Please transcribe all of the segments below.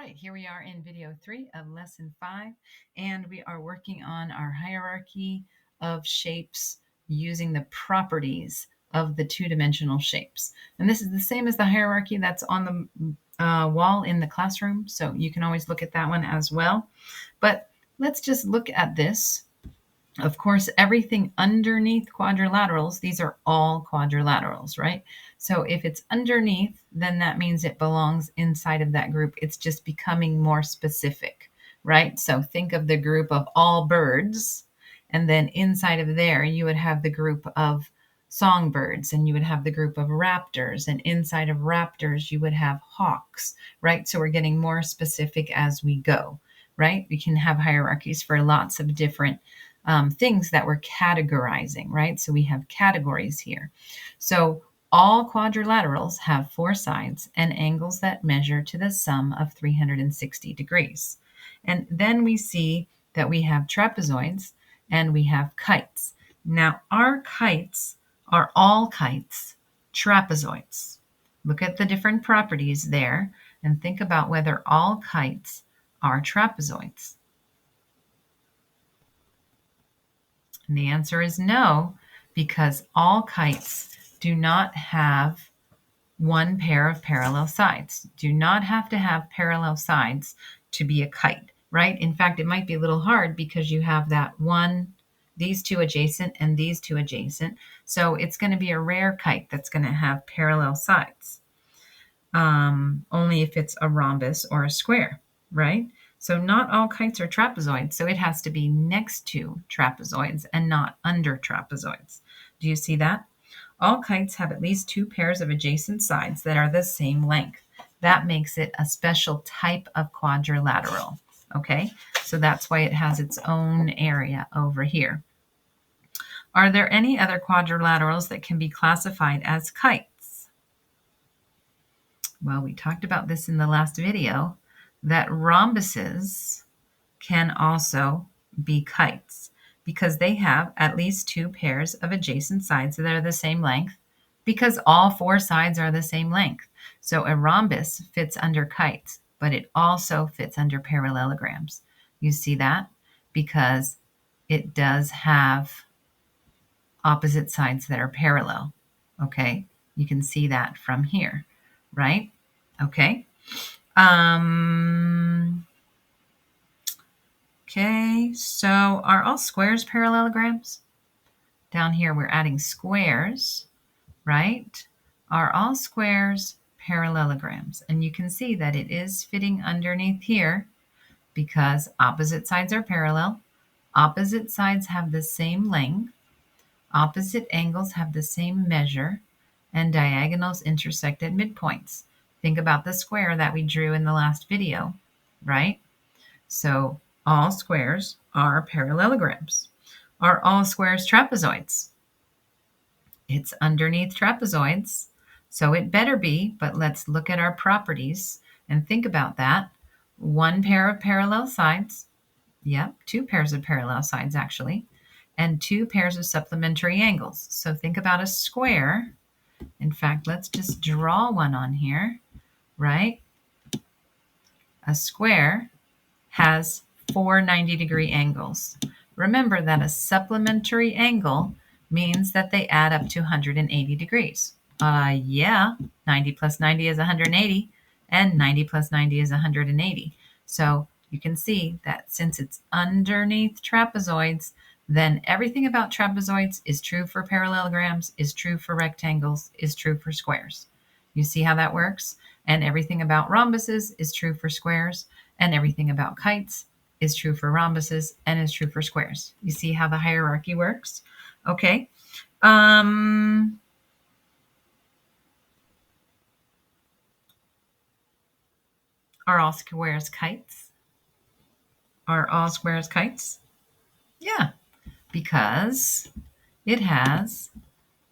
right, here we are in video 3 of lesson 5, and we are working on our hierarchy of shapes using the properties of the two-dimensional shapes. And this is the same as the hierarchy that's on the wall in the classroom, so you can always look at that one as well. But let's just look at this. Of course, everything underneath quadrilaterals, these are all quadrilaterals, right? So if it's underneath, then that means it belongs inside of that group. It's just becoming more specific, right? So think of the group of all birds, and then inside of there, you would have the group of songbirds, and you would have the group of raptors, and inside of raptors, you would have hawks, right? So we're getting more specific as we go, right? We can have hierarchies for lots of different things that we're categorizing, right? So we have categories here. So all quadrilaterals have 4 sides and angles that measure to the sum of 360 degrees. And then we see that we have trapezoids and we have kites. Now, our kites are all kites trapezoids. Look at the different properties there and think about whether all kites are trapezoids. And the answer is no, because all kites do not have one pair of parallel sides. Do not have to have parallel sides to be a kite, right? In fact, it might be a little hard because you have that one, these two adjacent and these two adjacent. So it's going to be a rare kite that's going to have parallel sides. Only if it's a rhombus or a square, right? So not all kites are trapezoids, so it has to be next to trapezoids and not under trapezoids. Do you see that? All kites have at least 2 pairs of adjacent sides that are the same length. That makes it a special type of quadrilateral, okay? So that's why it has its own area over here. Are there any other quadrilaterals that can be classified as kites? Well, we talked about this in the last video, that rhombuses can also be kites because they have at least 2 pairs of adjacent sides that are the same length because all 4 sides are the same length. So a rhombus fits under kites, but it also fits under parallelograms. You see that? Because it does have opposite sides that are parallel, okay? You can see that from here, right? Okay. Okay, so are all squares parallelograms? Down here we're adding squares, right? Are all squares parallelograms? And you can see that it is fitting underneath here because opposite sides are parallel, opposite sides have the same length, opposite angles have the same measure, and diagonals intersect at midpoints. Think about the square that we drew in the last video, right? So all squares are parallelograms. Are all squares trapezoids? It's underneath trapezoids, so it better be, but let's look at our properties and think about that. 1 pair of parallel sides, yep, 2 pairs of parallel sides actually, and 2 pairs of supplementary angles. So think about a square. In fact, let's just draw one on here, right? A square has 4 90-degree angles. Remember that a supplementary angle means that they add up to 180 degrees. Yeah, 90 plus 90 is 180, and 90 plus 90 is 180. So you can see that since it's underneath trapezoids, then everything about trapezoids is true for parallelograms, is true for rectangles, is true for squares. You see how that works? And everything about rhombuses is true for squares, and everything about kites is true for rhombuses and is true for squares. You see how the hierarchy works? Okay. Are all squares kites? Are all squares kites? Yeah, because it has,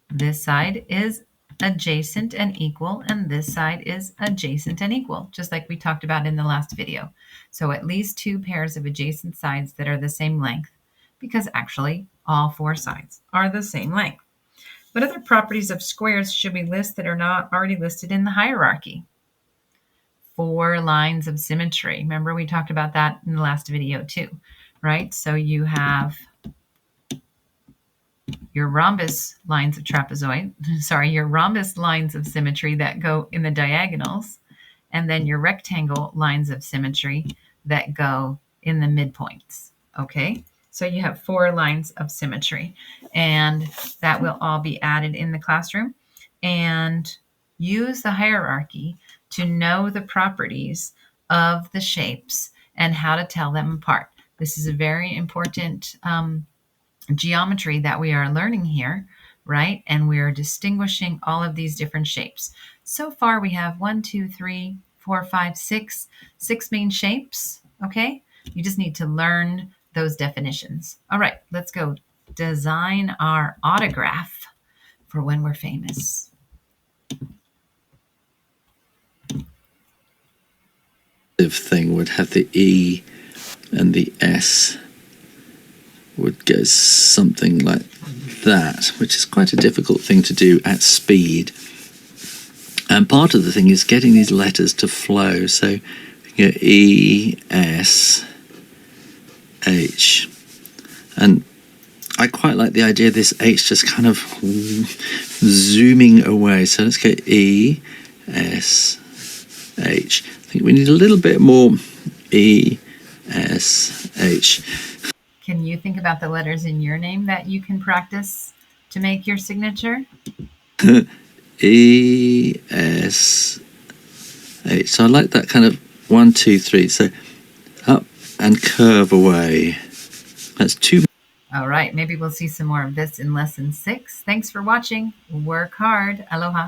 this side is adjacent and equal, and this side is adjacent and equal, just like we talked about in the last video. So at least 2 pairs of adjacent sides that are the same length, because actually all 4 sides are the same length. What other properties of squares should we list that are not already listed in the hierarchy? 4 lines of symmetry. Remember, we talked about that in the last video too, right? So you have your rhombus lines of trapezoid, your rhombus lines of symmetry that go in the diagonals, and then your rectangle lines of symmetry that go in the midpoints, okay? So you have 4 lines of symmetry, and that will all be added in the classroom. And use the hierarchy to know the properties of the shapes and how to tell them apart. This is a very important geometry that we are learning here, right? And we're distinguishing all of these different shapes. So far we have 1, 2, 3, 4, 5, 6, 6 main shapes, okay? You just need to learn those definitions. All right, let's go design our autograph for when we're famous. Thing would have the E and the S would go something like that, which is quite a difficult thing to do at speed. And part of the thing is getting these letters to flow. So you get E, S, H. And I quite like the idea of this H just kind of zooming away. So let's get E, S, H. I think we need a little bit more E, S, H. Can you think about the letters in your name that you can practice to make your signature? E, S, H. So I like that kind of 1, 2, 3. So up and curve away. That's 2. All right, maybe we'll see some more of this in lesson 6. Thanks for watching. Work hard. Aloha.